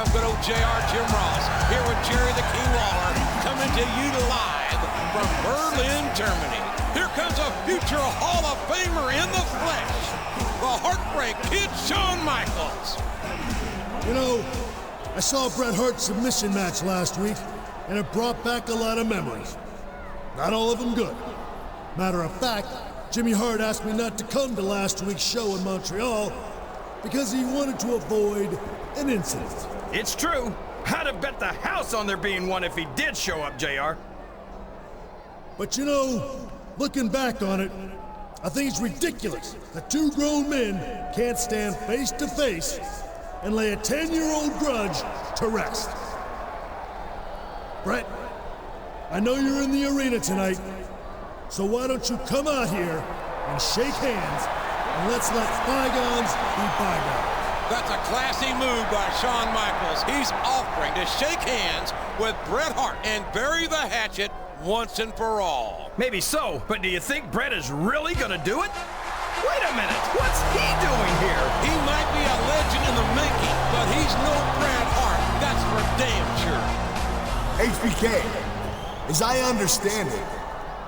I'm good old JR Jim Ross, here with Jerry the King Lawler, coming to you live from Berlin, Germany. Here comes a future Hall of Famer in the flesh, the Heartbreak Kid, Shawn Michaels. You know, I saw Bret Hart's submission match last week, and it brought back a lot of memories. Not all of them good. Matter of fact, Jimmy Hart asked me not to come to last week's show in Montreal because he wanted to avoid an incident. It's true. I'd have bet the house on there being one if he did show up, JR. But you know, looking back on it, I think it's ridiculous that two grown men can't stand face to face and lay a 10-year-old grudge to rest. Bret, I know you're in the arena tonight, so why don't you come out here and shake hands, and let's let bygones be bygones. That's a classy move by Shawn Michaels. He's offering to shake hands with Bret Hart and bury the hatchet once and for all. Maybe so, but do you think Bret is really gonna do it? Wait a minute, what's he doing here? He might be a legend in the making, but he's no Bret Hart, that's for damn sure. HBK, as I understand it,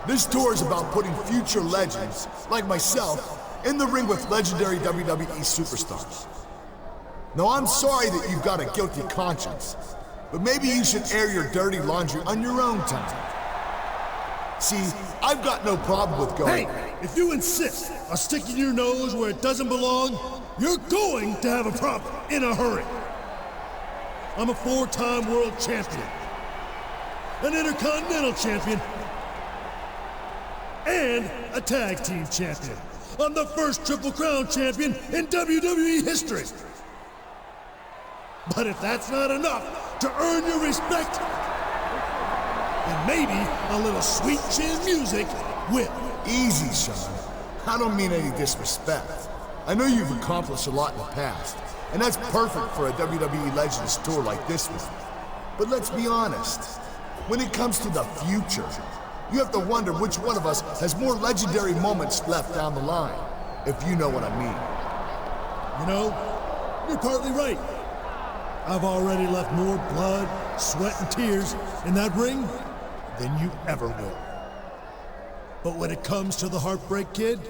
this tour is about putting future legends, like myself, in the ring with legendary WWE superstars. Now, I'm sorry that you've got a guilty conscience, but maybe you should air your dirty laundry on your own time. See, I've got no problem with going... Hey, if you insist on sticking your nose where it doesn't belong, you're going to have a problem in a hurry. I'm a 4-time world champion, an intercontinental champion, and a tag team champion. I'm the first Triple Crown champion in WWE history. But if that's not enough to earn your respect, then maybe a little sweet chin music will. Easy, Shawn. I don't mean any disrespect. I know you've accomplished a lot in the past, and that's perfect for a WWE Legends tour like this one. But let's be honest, when it comes to the future, you have to wonder which one of us has more legendary moments left down the line, if you know what I mean. You know, you're partly right. I've already left more blood, sweat, and tears in that ring than you ever will. But when it comes to the Heartbreak Kid,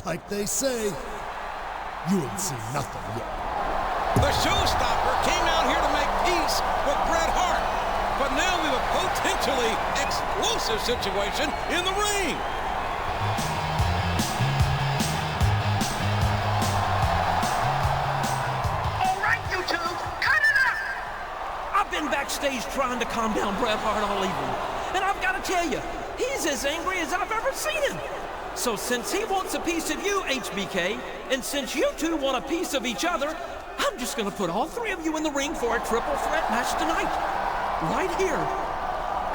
like they say, you ain't seen nothing yet. The showstopper came out here to make peace with Bret Hart, but now we have a potentially explosive situation in the ring. Been backstage trying to calm down Bret Hart all evening, and I've got to tell you, he's as angry as I've ever seen him. So since he wants a piece of you, HBK, and since you two want a piece of each other, I'm just going to put all three of you in the ring for a triple threat match tonight, right here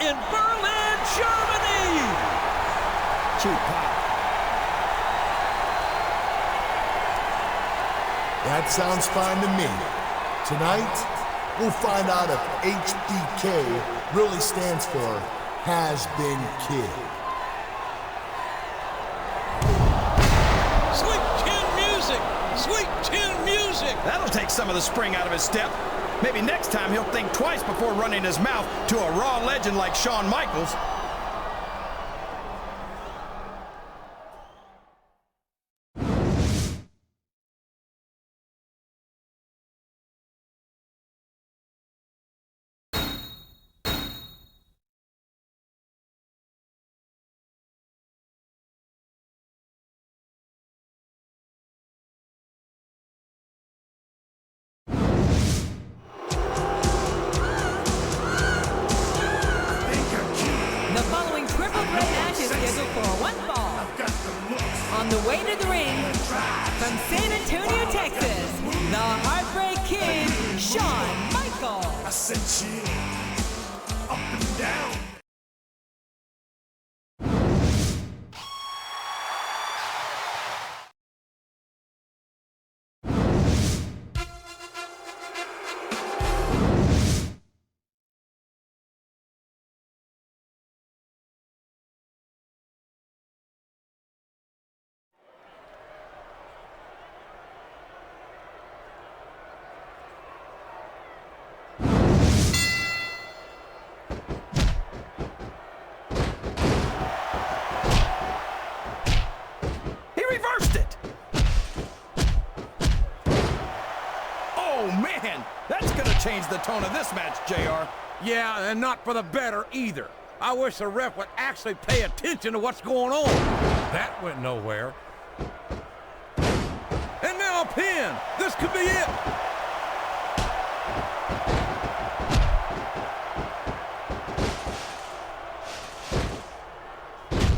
in Berlin, Germany. That sounds fine to me. Tonight, we'll find out if HBK really stands for Has Been Kid. Sweet chin music! Sweet chin music! That'll take some of the spring out of his step. Maybe next time he'll think twice before running his mouth to a Raw legend like Shawn Michaels. On the way to the ring, from San Antonio, Texas, the Heartbreak Kid, Shawn Michaels. I sent you up and down. change the tone of this match, JR. Yeah, and not for the better either. I wish the ref would actually pay attention to what's going on. That went nowhere. And now a pin. This could be it.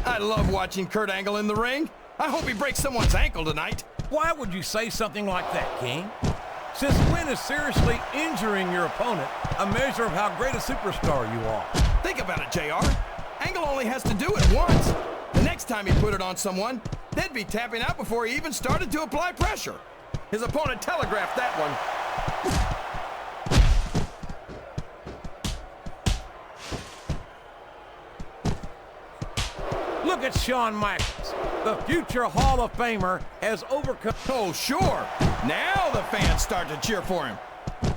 I love watching Kurt Angle in the ring. I hope he breaks someone's ankle tonight. Why would you say something like that, King? Since when is seriously injuring your opponent a measure of how great a superstar you are? Think about it, JR. Angle only has to do it once. The next time he put it on someone, they'd be tapping out before he even started to apply pressure. His opponent telegraphed that one. Look at Shawn Michaels. The future Hall of Famer has overcome... Oh, sure. Now the fans start to cheer for him.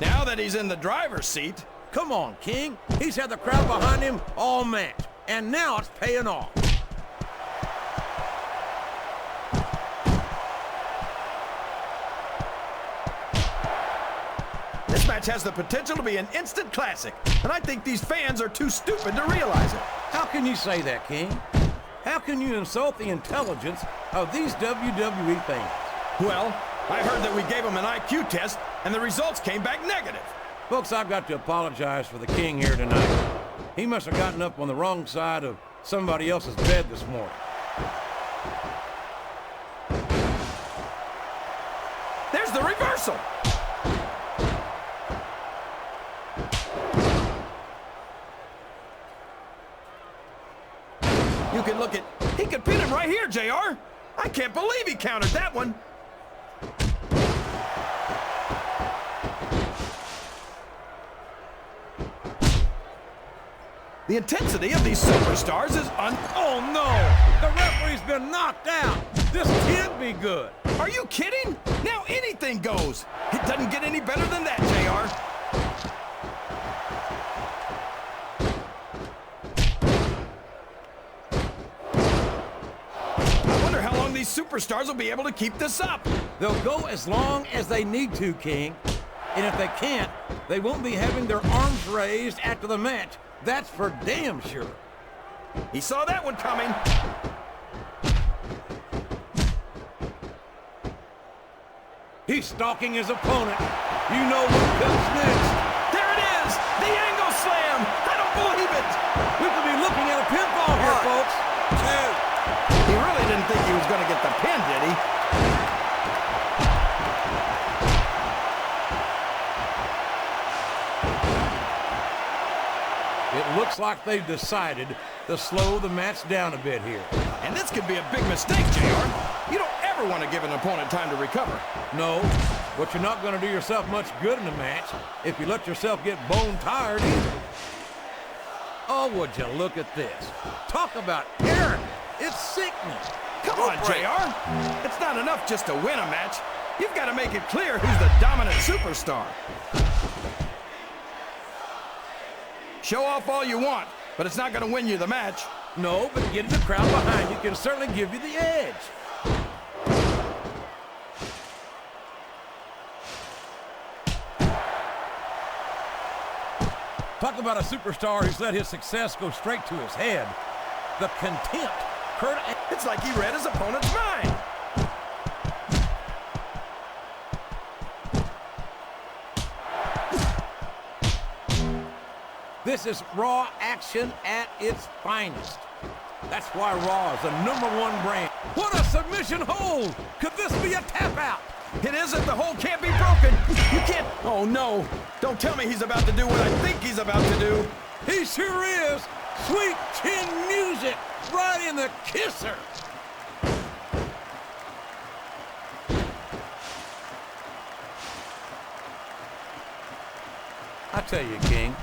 Now that he's in the driver's seat. Come on, King. He's had the crowd behind him all match, and now it's paying off. This match has the potential to be an instant classic, and I think these fans are too stupid to realize it. How can you say that, King? How can you insult the intelligence of these WWE fans? Well, I heard that we gave them an IQ test, and the results came back negative. Folks, I've got to apologize for the King here tonight. He must have gotten up on the wrong side of somebody else's bed this morning. There's the reversal. You can look at... He could pin him right here, JR. I can't believe he countered that one. The intensity of these superstars is Oh, no! The referee's been knocked out! This can't be good! Are you kidding? Now anything goes. It doesn't get any better than that, JR. I wonder how long these superstars will be able to keep this up. They'll go as long as they need to, King. And if they can't, they won't be having their arms raised after the match. That's for damn sure. He saw that one coming. He's stalking his opponent. You know what comes next. There it is! The angle slam! I don't believe it! We could be looking at a pinfall here, folks. 2. He really didn't think he was going to get the pin, did he? It looks like they've decided to slow the match down a bit here. And this could be a big mistake, JR. You don't ever want to give an opponent time to recover. No, but you're not going to do yourself much good in a match if you let yourself get bone tired either. Oh, would you look at this. Talk about arrogant. It's sickening. Come on, JR. It's not enough just to win a match. You've got to make it clear who's the dominant superstar. Show off all you want, but it's not going to win you the match. No, but getting the crowd behind you can certainly give you the edge. Talk about a superstar who's let his success go straight to his head. The contempt. It's like he read his opponent's mind. This is Raw action at its finest. That's why Raw is the #1 brand. What a submission hold! Could this be a tap out? It isn't. The hold can't be broken. You can't. Oh, no. Don't tell me he's about to do what I think he's about to do. He sure is. Sweet chin music right in the kisser. I tell you, King,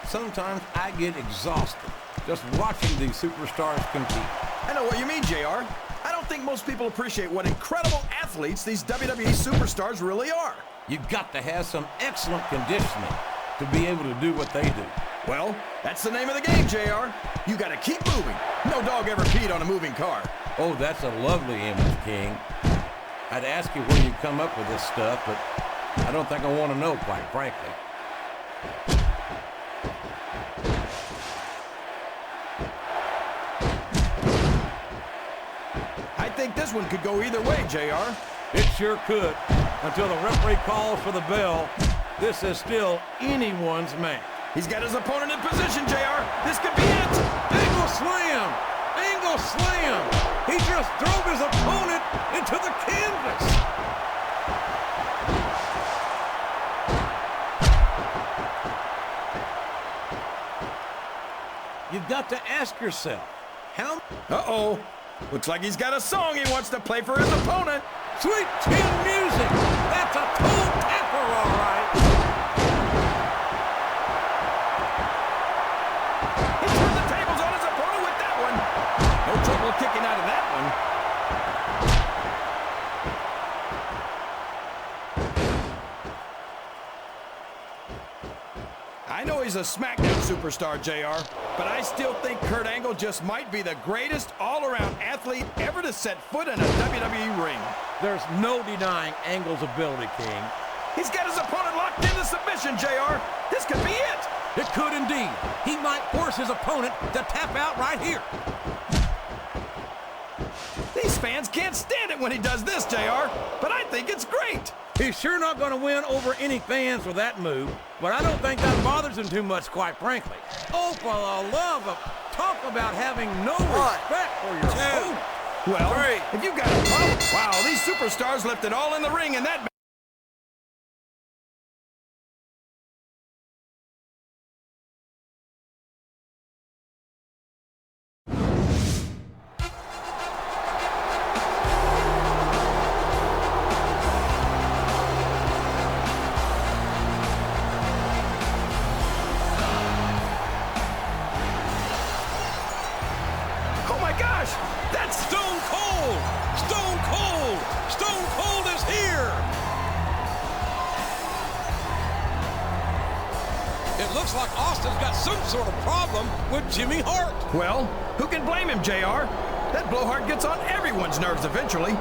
sometimes I get exhausted just watching these superstars compete. I know what you mean, JR. I don't think most people appreciate what incredible athletes these WWE superstars really are. You've got to have some excellent conditioning to be able to do what they do. Well, that's the name of the game, JR. You got to keep moving. No dog ever peed on a moving car. Oh, that's a lovely image, King. I'd ask you where you come up with this stuff, but I don't think I want to know, quite frankly. I think this one could go either way, JR. It sure could. Until the referee calls for the bell, this is still anyone's match. He's got his opponent in position, JR. This could be it. Angle slam! Angle slam! He just drove his opponent into the canvas. You've got to ask yourself, how... Uh-oh. Looks like he's got a song he wants to play for his opponent. Sweet chin music! That's a toe tapper, all right! He turned the tables on his opponent with that one. No trouble kicking out of that one. I know he's a SmackDown superstar, JR, but I still think Kurt Angle just might be the greatest all-around athlete ever to set foot in a WWE ring. There's no denying Angle's ability, King. He's got his opponent locked into submission, JR. This could be it. It could indeed. He might force his opponent to tap out right here. These fans can't stand it when he does this, JR, but I think it's great. He's sure not going to win over any fans with that move, but I don't think that bothers him too much, quite frankly. Oh, for the love of... Talk about having no respect for your opponent. Well, if you've got a problem... Wow, these superstars left it all in the ring in that... Oh my gosh! That's Stone Cold! Stone Cold! Stone Cold is here! It looks like Austin's got some sort of problem with Jimmy Hart. Well, who can blame him, JR? That blowhard gets on everyone's nerves eventually.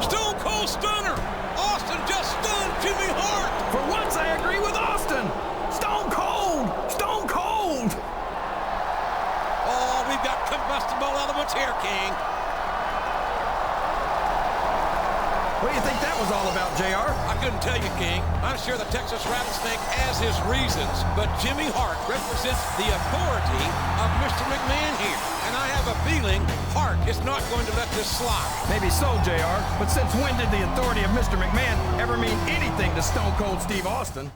Stone Cold Stunner! Austin just stunned Jimmy Hart! For once, I agree with Austin. Stone Cold! Stone Cold! Oh, we've got combustible elements here, King. What do you think that was all about, JR? I couldn't tell you, King. I'm sure the Texas Rattlesnake has his reasons, but Jimmy Hart represents the authority of Mr. McMahon here. And I have a feeling Hart is not going to let this slide. Maybe so, JR, but since when did the authority of Mr. McMahon ever mean anything to Stone Cold Steve Austin?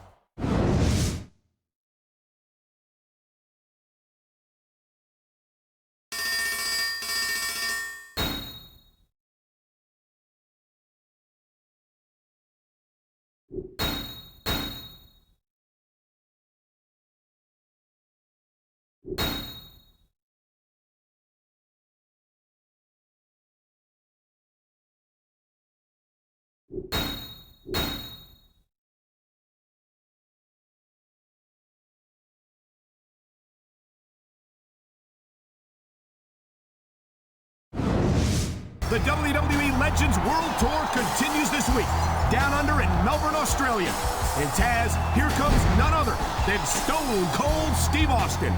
The WWE Legends World Tour continues this week, down under in Melbourne, Australia. And Taz, here comes none other than Stone Cold Steve Austin.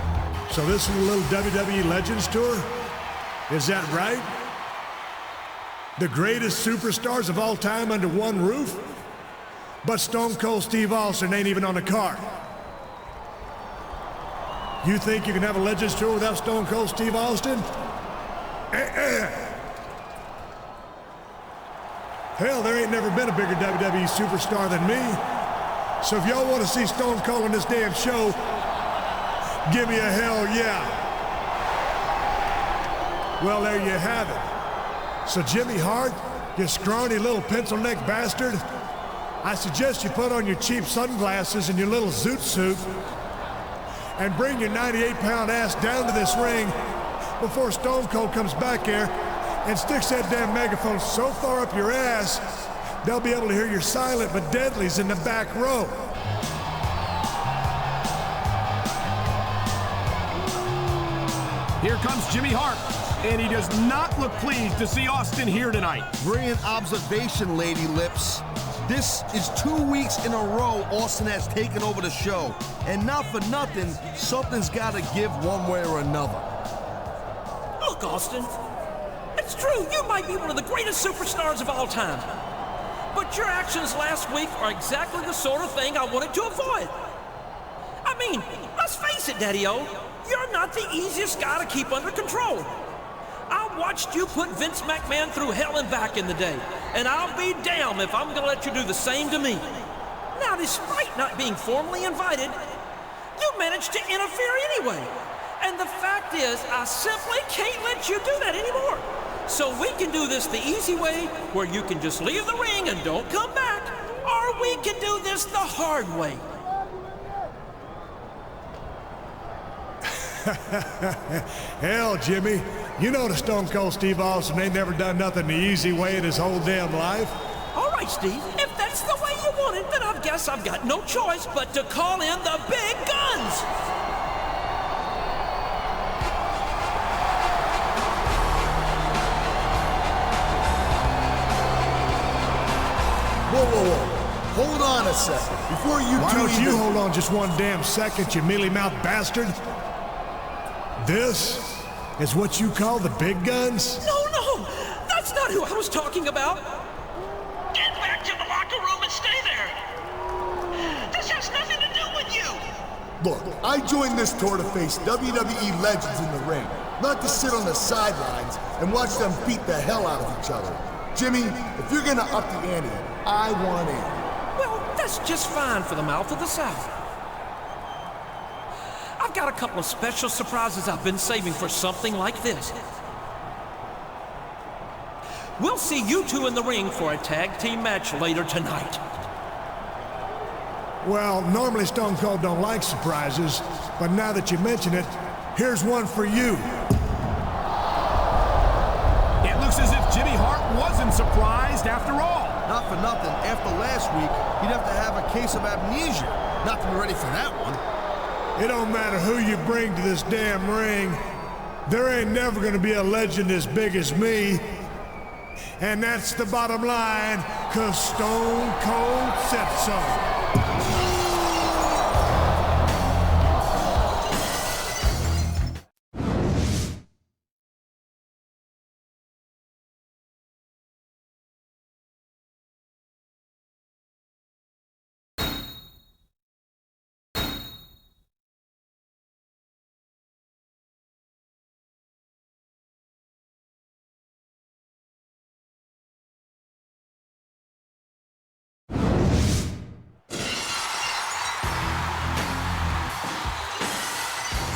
So this is a little WWE Legends Tour? Is that right? The greatest superstars of all time under one roof? But Stone Cold Steve Austin ain't even on the card. You think you can have a Legends Tour without Stone Cold Steve Austin? Hell, there ain't never been a bigger WWE superstar than me. So if y'all want to see Stone Cold on this damn show, give me a hell yeah. Well, there you have it. So Jimmy Hart, you scrawny little pencil-neck bastard, I suggest you put on your cheap sunglasses and your little zoot suit and bring your 98-pound ass down to this ring before Stone Cold comes back here and sticks that damn megaphone so far up your ass, they'll be able to hear your silent but deadlies in the back row. Here comes Jimmy Hart. And he does not look pleased to see Austin here tonight. Brilliant observation, Lady Lips. This is 2 weeks in a row Austin has taken over the show. And not for nothing, something's got to give one way or another. Look, Austin, it's true, you might be one of the greatest superstars of all time. But your actions last week are exactly the sort of thing I wanted to avoid. I mean, let's face it, Daddy-O, you're not the easiest guy to keep under control. I watched you put Vince McMahon through hell and back in the day, and I'll be damned if I'm gonna let you do the same to me. Now, despite not being formally invited, you managed to interfere anyway. And the fact is, I simply can't let you do that anymore. So we can do this the easy way, where you can just leave the ring and don't come back, or we can do this the hard way. Hell, Jimmy, you know the Stone Cold Steve Austin ain't never done nothing the easy way in his whole damn life. All right, Steve, if that's the way you want it, then I guess I've got no choice but to call in the big guns. Whoa, whoa, whoa. Hold on a second. Before you Why don't you hold on just one damn second, you mealy-mouthed bastard? This is what you call the big guns? No, that's not who I was talking about. Get back to the locker room and stay there. This has nothing to do with you. Look, I joined this tour to face WWE legends in the ring, not to sit on the sidelines and watch them beat the hell out of each other. Jimmy, if you're gonna up the ante, I want in. Well, that's just fine for the mouth of the South. I've got a couple of special surprises I've been saving for something like this. We'll see you two in the ring for a tag team match later tonight. Well, normally Stone Cold don't like surprises, but now that you mention it, here's one for you. It looks as if Jimmy Hart wasn't surprised after all. Not for nothing, after last week, he'd have to have a case of amnesia not to be ready for that one. It don't matter who you bring to this damn ring. There ain't never gonna be a legend as big as me. And that's the bottom line, 'cause Stone Cold said so.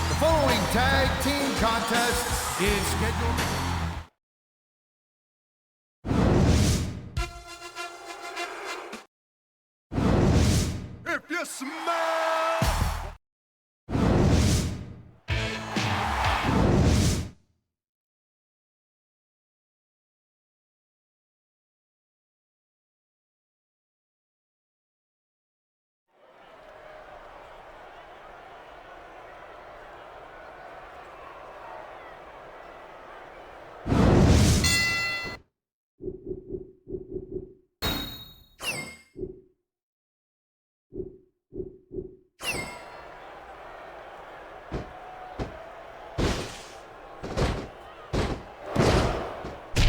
The following tag team contest is scheduled. If you smell...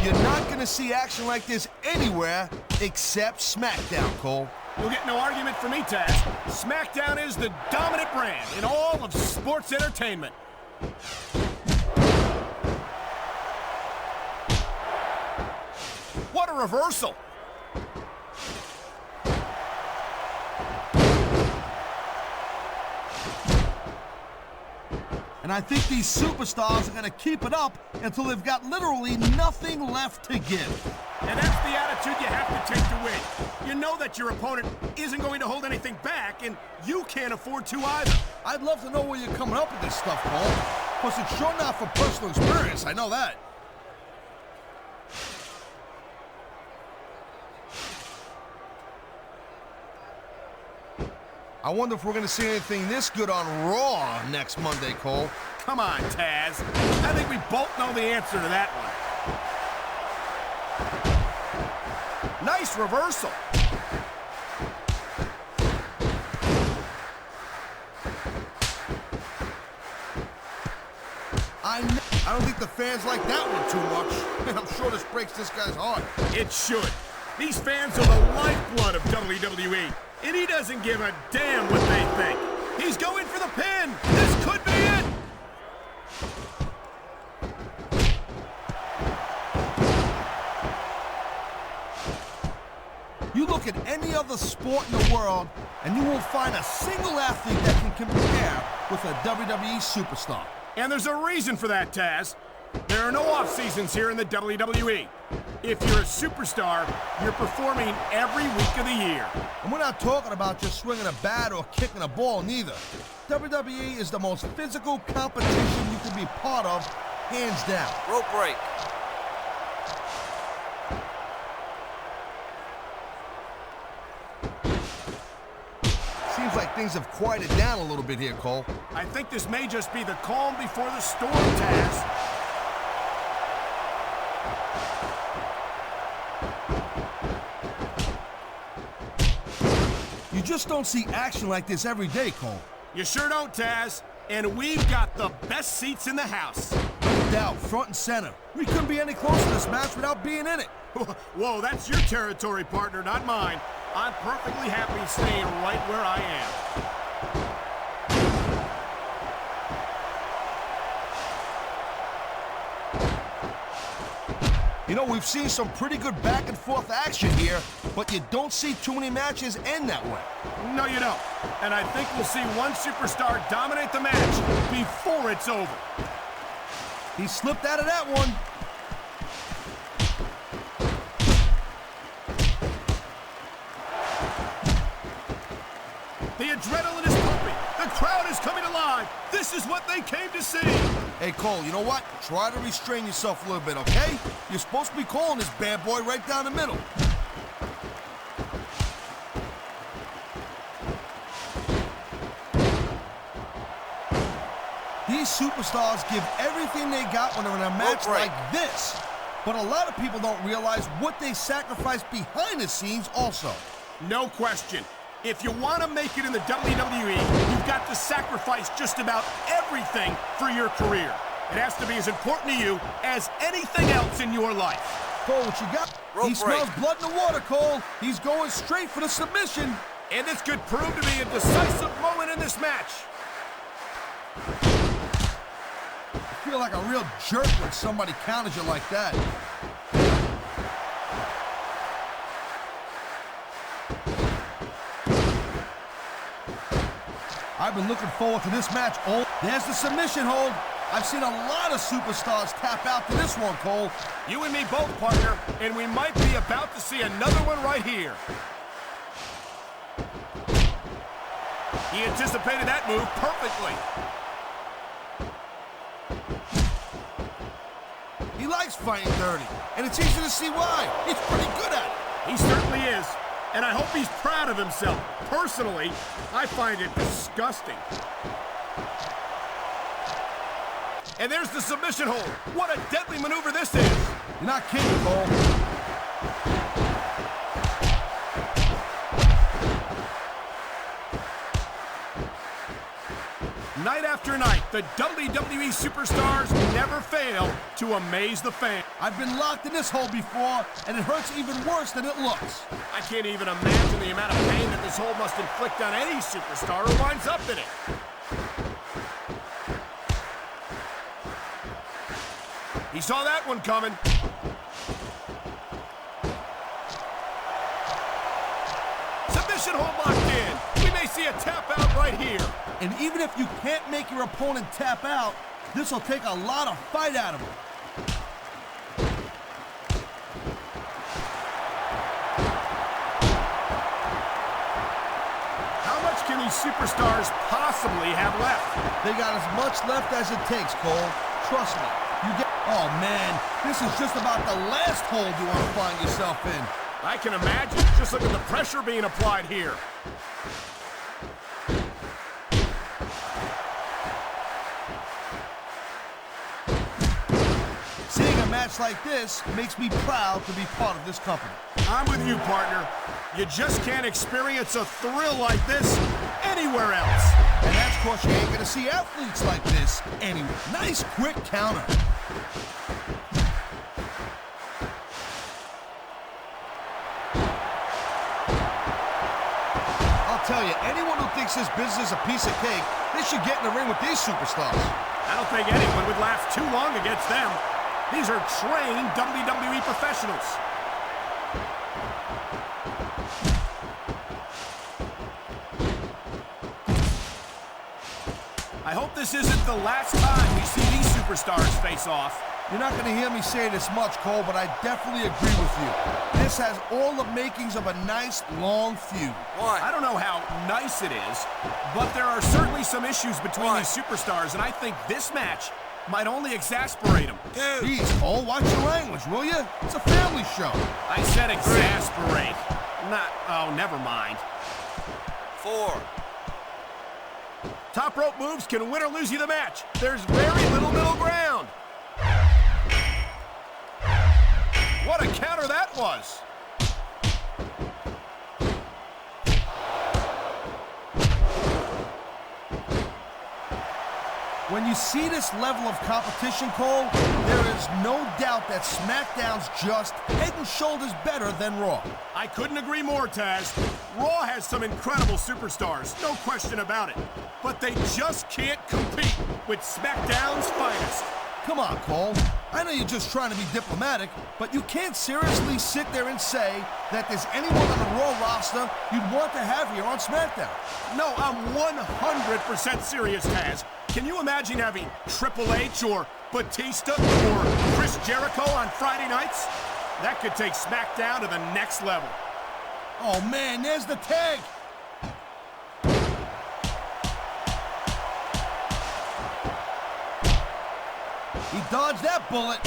You're not going to see action like this anywhere except SmackDown, Cole. You'll get no argument from me, Taz. SmackDown is the dominant brand in all of sports entertainment. What a reversal. And I think these superstars are going to keep it up until they've got literally nothing left to give. And that's the attitude you have to take to win. You know that your opponent isn't going to hold anything back, and you can't afford to either. I'd love to know where you're coming up with this stuff, Cole. Plus, it's sure not from personal experience, I know that. I wonder if we're going to see anything this good on Raw next Monday, Cole. come on, Taz. I think we both know the answer to that one. Nice reversal. I don't think the fans like that one too much. And I'm sure this breaks this guy's heart. It should. These fans are the lifeblood of WWE, and he doesn't give a damn what they think. He's going for the pin. This could be it. You look at any other sport in the world, and you won't find a single athlete that can compare with a WWE superstar. And there's a reason for that, Taz. There are no off-seasons here in the WWE. If you're a superstar, you're performing every week of the year. And we're not talking about just swinging a bat or kicking a ball, neither. WWE is the most physical competition you can be part of, hands down. Rope break. Seems like things have quieted down a little bit here, Cole. I think this may just be the calm before the storm, Taz. You just don't see action like this every day, Cole. You sure don't, Taz. And we've got the best seats in the house. No doubt, front and center. We couldn't be any closer to this match without being in it. Whoa, that's your territory, partner, not mine. I'm perfectly happy staying right where I am. You know, we've seen some pretty good back and forth action here, but you don't see too many matches end that way. No, you don't. And I think we'll see one superstar dominate the match before it's over. He slipped out of that one. The adrenaline is pumping. The crowd is coming alive. This is what they came to see. Hey, Cole, you know what? Try to restrain yourself a little bit, okay? You're supposed to be calling this bad boy right down the middle. These superstars give everything they got when they're in a match like this. But a lot of people don't realize what they sacrifice behind the scenes also. No question. If you want to make it in the WWE, you've got to sacrifice just about everything for your career. It has to be as important to you as anything else in your life. Cole, what you got? He smells blood in the water, Cole. He's going straight for the submission. And this could prove to be a decisive moment in this match. I feel like a real jerk when somebody counters you like that. I've been looking forward to this match. There's the submission hold. I've seen a lot of superstars tap out to this one, Cole. You and me both, partner, and we might be about to see another one right here. He anticipated that move perfectly. He likes fighting dirty, and it's easy to see why. He's pretty good at it. He certainly is. And I hope he's proud of himself. Personally, I find it disgusting. And there's the submission hold. What a deadly maneuver this is. You're not kidding, Cole. Night after night, the WWE superstars never fail to amaze the fan. I've been locked in this hole before, and it hurts even worse than it looks. I can't even imagine the amount of pain that this hole must inflict on any superstar who winds up in it. He saw that one coming. Submission hold locked in. We may see a tap out right here. And even if you can't make your opponent tap out, this will take a lot of fight out of him. How much can these superstars possibly have left? They got as much left as it takes, Cole. Trust me. Oh, man. This is just about the last hold you want to find yourself in. I can imagine. Just look at the pressure being applied here. match like this makes me proud to be part of this company. I'm with you, partner. You just can't experience a thrill like this anywhere else. And that's because you ain't gonna see athletes like this anywhere. Nice quick counter. I'll tell you, anyone who thinks this business is a piece of cake, they should get in the ring with these superstars. I don't think anyone would last too long against them. These are trained WWE professionals. I hope this isn't the last time we see these superstars face off. You're not going to hear me say this much, Cole, but I definitely agree with you. This has all the makings of a nice, long feud. I don't know how nice it is, but there are certainly some issues between these superstars, and I think this match might only exasperate them. Jeez, Cole, watch your language, will you? It's a family show. I said exasperate. Not, oh, never mind. 4. Top rope moves can win or lose you the match. There's very little middle ground. What a counter that was. When you see this level of competition, Cole, there is no doubt that SmackDown's just head and shoulders better than Raw. I couldn't agree more, Taz. Raw has some incredible superstars, no question about it. But they just can't compete with SmackDown's finest. Come on, Cole. I know you're just trying to be diplomatic, but you can't seriously sit there and say that there's anyone on the Raw roster you'd want to have here on SmackDown. No, I'm 100% serious, Taz. Can you imagine having Triple H or Batista or Chris Jericho on Friday nights? That could take SmackDown to the next level. Oh, man, there's the tag. He dodged that bullet.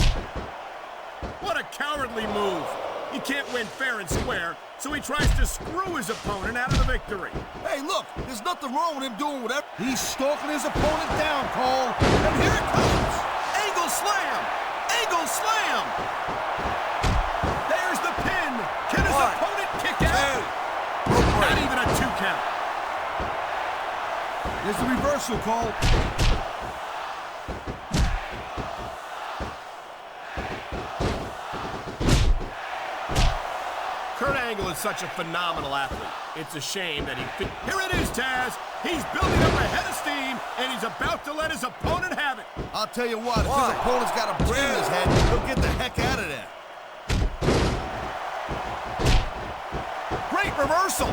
What a cowardly move. He can't win fair and square, so he tries to screw his opponent out of the victory. Hey, look, there's nothing wrong with him doing whatever. He's stalking his opponent down, Cole. And here it comes. Angle slam! Angle slam! There's the pin. Can his opponent kick out? Not even a 2 count. There's the reversal, Cole. Kurt Angle is such a phenomenal athlete. It's a shame that Here it is, Taz. He's building up a head of steam, and he's about to let his opponent have it. I'll tell you what, if his opponent's got a brain in his head, he'll get the heck out of there. Great reversal.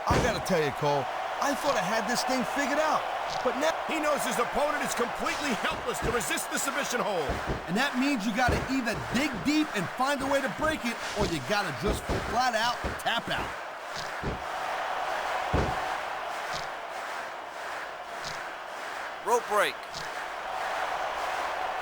I gotta tell you, Cole, I thought I had this thing figured out. But now he knows his opponent is completely helpless to resist the submission hold. And that means you gotta either dig deep and find a way to break it, or you gotta just flat out tap out. Rope break.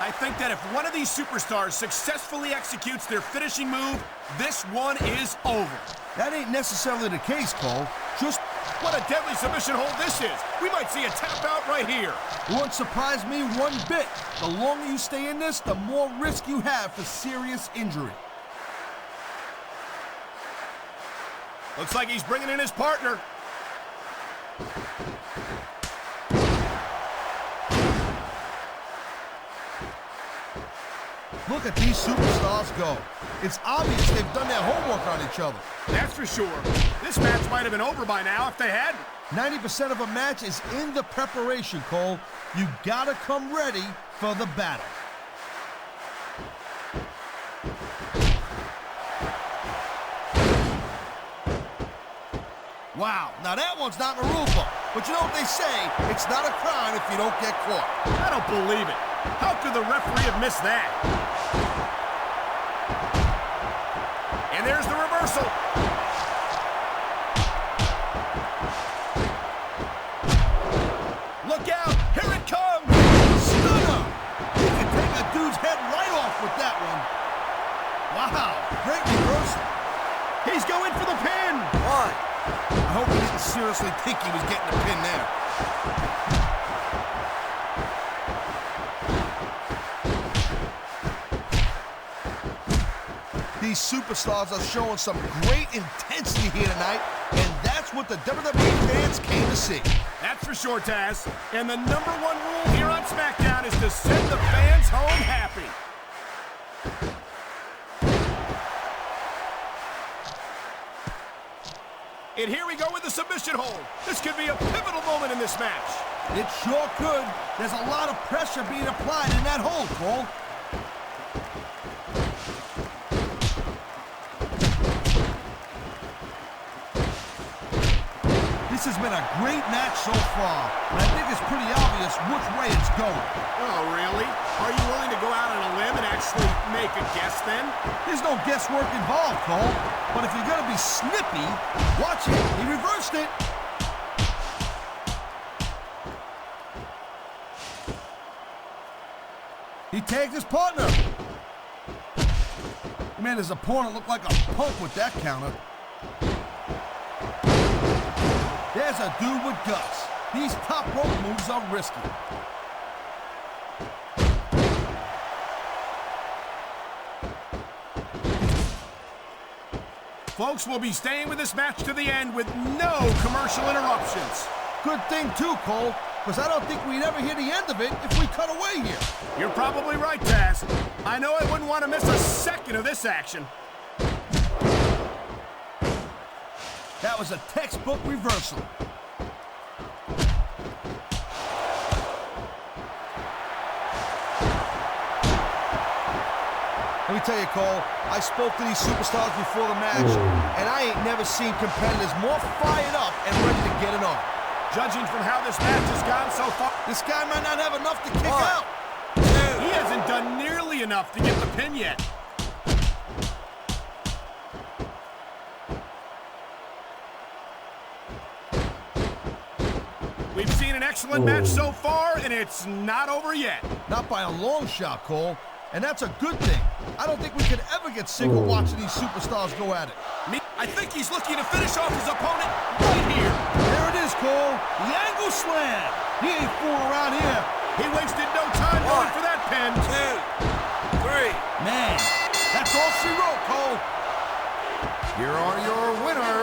I think that if one of these superstars successfully executes their finishing move, this one is over. That ain't necessarily the case, Cole. Just what a deadly submission hold this is. We might see a tap out right here. It won't surprise me one bit. The longer you stay in this, the more risk you have for serious injury. Looks like he's bringing in his partner. Look at these superstars go. It's obvious they've done their homework on each other. That's for sure. This match might have been over by now if they hadn't. 90% of a match is in the preparation, Cole. You gotta come ready for the battle. Wow, now that one's not in the rule book. But you know what they say, it's not a crime if you don't get caught. I don't believe it. How could the referee have missed that? And there's the reversal. Look out, here it comes. Stunner! You can take a dude's head right off with that one. Wow, great reversal. He's going for the pin. 1, I hope he didn't seriously think he was getting a pin there. These superstars are showing some great intensity here tonight, and that's what the WWE fans came to see. That's for sure, Taz. And the #1 rule here on SmackDown is to send the fans home happy. And here we go with the submission hold. This could be a pivotal moment in this match. It sure could. There's a lot of pressure being applied in that hold, Cole. This has been a great match so far, and I think it's pretty obvious which way it's going. Oh, really? Are you willing to go out on a limb and actually make a guess then? There's no guesswork involved, Cole. But if you're going to be snippy, watch it. He reversed it. He tagged his partner. He made his opponent look like a punk with that counter. There's a dude with guts. These top rope moves are risky. Folks, we'll be staying with this match to the end with no commercial interruptions. Good thing too, Cole, because I don't think we'd ever hear the end of it if we cut away here. You're probably right, Taz. I know I wouldn't want to miss a second of this action. That was a textbook reversal. Let me tell you, Cole, I spoke to these superstars before the match, and I ain't never seen competitors more fired up and ready to get it on. Judging from how this match has gone so far, this guy might not have enough to kick out. He hasn't done nearly enough to get the pin yet. We've seen an excellent match so far, and it's not over yet. Not by a long shot, Cole. And that's a good thing. I don't think we could ever get sick of watching these superstars go at it. I think he's looking to finish off his opponent right here. There it is, Cole. The angle slam. He ain't fooling around here. He wasted no time going for that pin. 2, 3. Man, that's all she wrote, Cole. Here are your winners.